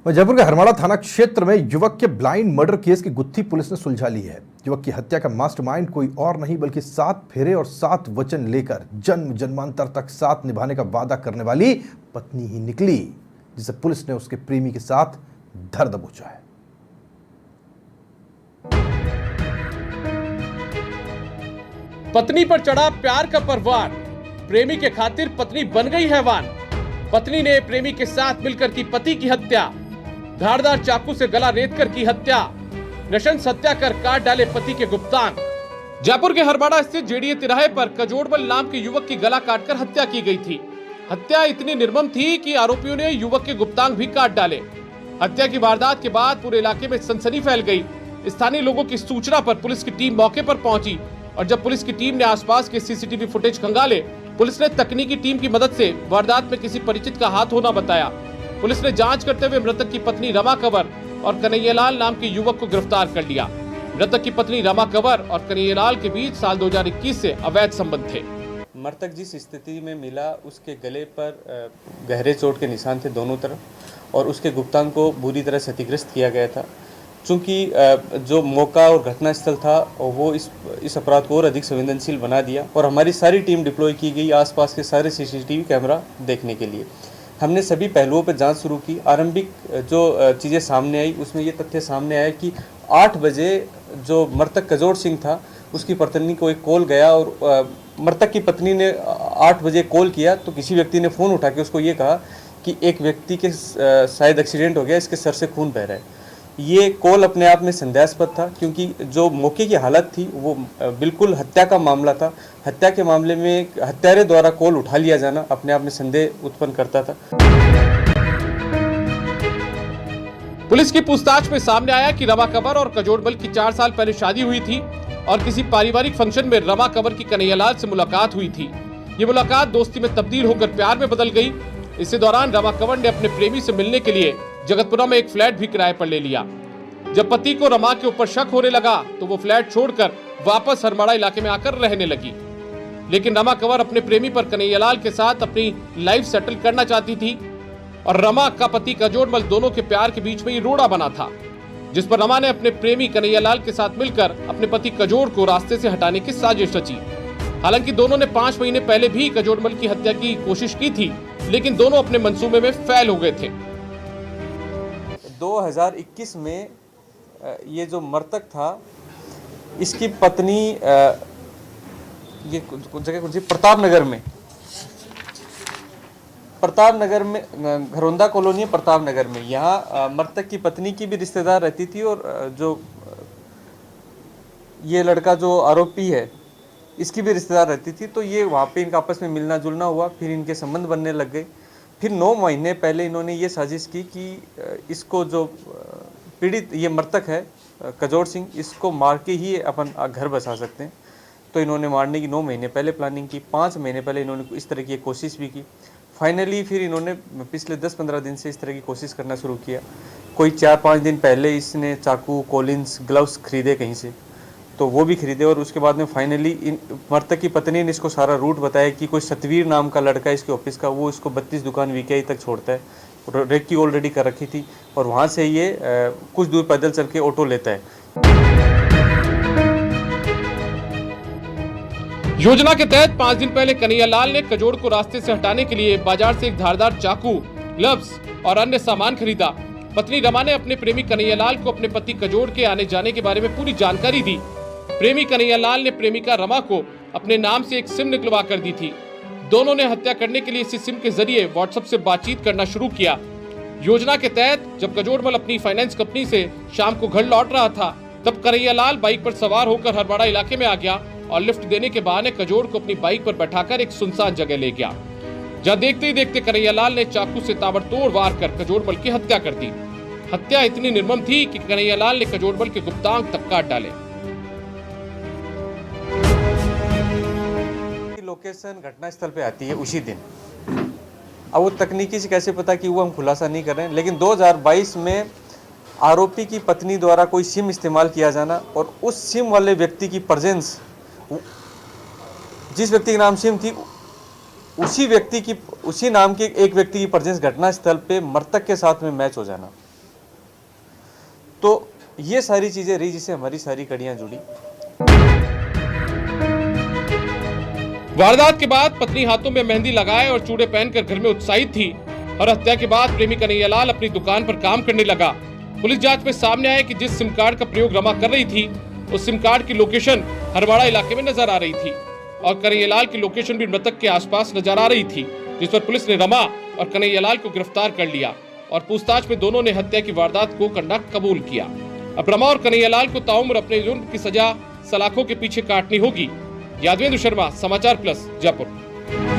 जयपुर के हरमाड़ा थाना क्षेत्र में युवक के ब्लाइंड मर्डर केस की गुत्थी पुलिस ने सुलझा ली है। युवक की हत्या का मास्टरमाइंड कोई और नहीं बल्कि 7 फेरे और 7 वचन लेकर जन्म जन्मांतर तक साथ निभाने का वादा करने वाली पत्नी ही निकली, जिसे पुलिस ने उसके प्रेमी के साथ धर दबोचा है। पत्नी पर चढ़ा प्यार का परवान, प्रेमी के खातिर पत्नी बन गई हैवान। पत्नी ने प्रेमी के साथ मिलकर की पति की हत्या, धारदार चाकू से गला रेतकर की हत्या, नृशंस हत्या कर काट डाले पति के गुप्तांग। जयपुर के हरमाड़ा स्थित जेडीए तिराहे पर कजोड़बल नाम के युवक की गला काटकर हत्या की गई थी। हत्या इतनी निर्मम थी कि आरोपियों ने युवक के गुप्तांग भी काट डाले। हत्या की वारदात के बाद पूरे इलाके में सनसनी फैल गई। स्थानीय लोगों की सूचना पर पुलिस की टीम मौके पर पहुंची और जब पुलिस की टीम ने आसपास के सीसीटीवी फुटेज खंगाले, पुलिस ने तकनीकी टीम की मदद से वारदात में किसी परिचित का हाथ होना बताया। पुलिस ने जांच करते हुए मृतक की पत्नी रमा कंवर और कन्हैयालाल नाम के युवक को गिरफ्तार कर लिया। मृतक की पत्नी रमा कंवर और कन्हैयालाल के बीच साल 2021 से अवैध संबंध थे। मृतक जिस स्थिति में मिला उसके गले पर गहरे चोट के निशान थे दोनों तरफ और उसके गुप्तांग को बुरी तरह क्षतिग्रस्त किया गया था। चूँकि जो मौका और घटनास्थल था वो इस अपराध को और अधिक संवेदनशील बना दिया और हमारी सारी टीम डिप्लॉय की गई आसपास के सारे सीसीटीवी कैमरा देखने के लिए। हमने सभी पहलुओं पर जांच शुरू की। आरंभिक जो चीज़ें सामने आई उसमें ये तथ्य सामने आया कि 8 बजे जो मृतक कजोड़ सिंह था उसकी पत्नी को एक कॉल गया और मृतक की पत्नी ने 8 बजे कॉल किया तो किसी व्यक्ति ने फ़ोन उठा के उसको ये कहा कि एक व्यक्ति के शायद एक्सीडेंट हो गया, इसके सर से खून बह रहा है। ये कॉल अपने आप में संदेहास्पद था क्योंकि जो मौके की हालत थी वो बिल्कुल हत्या का मामला था। हत्या के मामले में हत्यारे द्वारा कॉल उठा लिया जाना अपने आप में संदेह उत्पन्न करता था। पुलिस की पूछताछ में सामने आया कि रमा कंवर और कजोड़बल की 4 साल पहले शादी हुई थी और किसी पारिवारिक फंक्शन में रमा कंवर की कन्हैयालाल से मुलाकात हुई थी। ये मुलाकात दोस्ती में तब्दील होकर प्यार में बदल गई। इसी दौरान रमा कंवर ने अपने प्रेमी से मिलने के लिए जगतपुरा में एक फ्लैट भी किराए पर ले लिया। जब पति को रमा के ऊपर शक होने लगा तो वो फ्लैट छोड़कर वापस हरमाड़ा इलाके में आकर रहने लगी। लेकिन रमा कंवर अपने प्रेमी पर कन्हैयालाल के साथ अपनी लाइफ सेटल करना चाहती थी और रमा का पति कजोड़बल दोनों के प्यार के बीच में ये रोड़ा बना था, जिस पर रमा ने अपने प्रेमी कन्हैयालाल के साथ मिलकर अपने पति कजोड़ को रास्ते से हटाने की साजिश रची। हालांकि दोनों ने 5 महीने पहले भी कजोड़बल की हत्या की कोशिश की थी, लेकिन दोनों अपने मंसूबे में फेल हो गए थे। 2021 में ये जो मृतक था इसकी पत्नी ये जगह कौन सी प्रताप नगर में घरौंदा कॉलोनी प्रताप नगर में, यहाँ मृतक की पत्नी की भी रिश्तेदार रहती थी और जो ये लड़का जो आरोपी है इसकी भी रिश्तेदार रहती थी। तो ये वहाँ पे इनका आपस में मिलना जुलना हुआ, फिर इनके संबंध बनने लग गए। फिर 9 महीने पहले इन्होंने ये साजिश की कि इसको जो पीड़ित ये मृतक है कजोड़ सिंह, इसको मार के ही अपन घर बसा सकते हैं। तो इन्होंने मारने की 9 महीने पहले प्लानिंग की। 5 महीने पहले इन्होंने इस तरह की कोशिश भी की। फाइनली फिर इन्होंने पिछले 10-15 दिन से इस तरह की कोशिश करना शुरू किया। कोई 4-5 दिन पहले इसने चाकू, कॉलिन्स, ग्लव्स खरीदे कहीं से, तो वो भी खरीदे और उसके बाद में फाइनली मृतक की पत्नी ने इसको सारा रूट बताया कि कोई सतवीर नाम का लड़का है इसके ऑफिस का, वो इसको 32 दुकान वीकेआई तक छोड़ता है। रेकी ऑलरेडी कर रखी थी और वहाँ से ये कुछ दूर पैदल चल के ऑटो लेता है। योजना के तहत 5 दिन पहले कन्हैयालाल ने कजोड़ को रास्ते से हटाने के लिए बाजार से एक धारदार चाकू, ग्लव्स और अन्य सामान खरीदा। पत्नी रमा ने अपने प्रेमी कन्हैयालाल को अपने पति कजोड़ के आने जाने के बारे में पूरी जानकारी दी। प्रेमी कन्हैयालाल ने प्रेमिका रमा को अपने नाम से एक सिम निकलवा कर दी थी। दोनों ने हत्या करने के लिए इसी सिम के जरिए व्हाट्सएप से बातचीत करना शुरू किया। योजना के तहत जब कजोड़बल अपनी फाइनेंस कंपनी से शाम को घर लौट रहा था, तब कन्हैयालाल बाइक पर सवार होकर हरमाड़ा इलाके में आ गया और लिफ्ट देने के बहाने कजोड़ को अपनी बाइक पर बैठाकर एक सुनसान जगह ले गया, जहां देखते ही देखते कन्हैयालाल ने चाकू से ताबड़तोड़ वार कर कजोड़बल की हत्या कर दी। हत्या इतनी निर्मम थी कि कन्हैयालाल ने कजोड़बल के गुप्तांग तक काट डाले। लोकेशन घटनास्थल पे आती है उसी दिन। अब वो तकनीकी से कैसे पता कि वो हम खुलासा नहीं कर रहे हैं, लेकिन 2022 में आरोपी की पत्नी द्वारा कोई सिम इस्तेमाल किया जाना और उस सिम वाले व्यक्ति की प्रेजेंस, जिस व्यक्ति के नाम सिम थी उसी नाम के एक व्यक्ति की प्रेजेंस घटनास्थल पे मृतक के साथ में मैच हो जाना। तो ये सारी चीज़ें रही जिससे हमारी सारी कड़ियाँ जुड़ी। वारदात के बाद पत्नी हाथों में मेहंदी लगाए और चूड़े पहनकर घर में उत्साहित थी और हत्या के बाद प्रेमी कन्हैयालाल अपनी दुकान पर काम करने लगा। पुलिस जांच में सामने आया कि जिस सिम कार्ड का प्रयोग रमा कर रही थी उस सिम कार्ड की लोकेशन हरवाड़ा इलाके में नजर आ रही थी और कन्हैयालाल की लोकेशन भी मृतक के आसपास नजर आ रही थी, जिस पर पुलिस ने रमा और कन्हैयालाल को गिरफ्तार कर लिया और पूछताछ में दोनों ने हत्या की वारदात को करना कबूल किया। अब रमा और कन्हैयालाल को ताउम्र अपने जुर्म की सजा सलाखों के पीछे काटनी होगी। यादवेंद्र शर्मा, समाचार प्लस, जयपुर।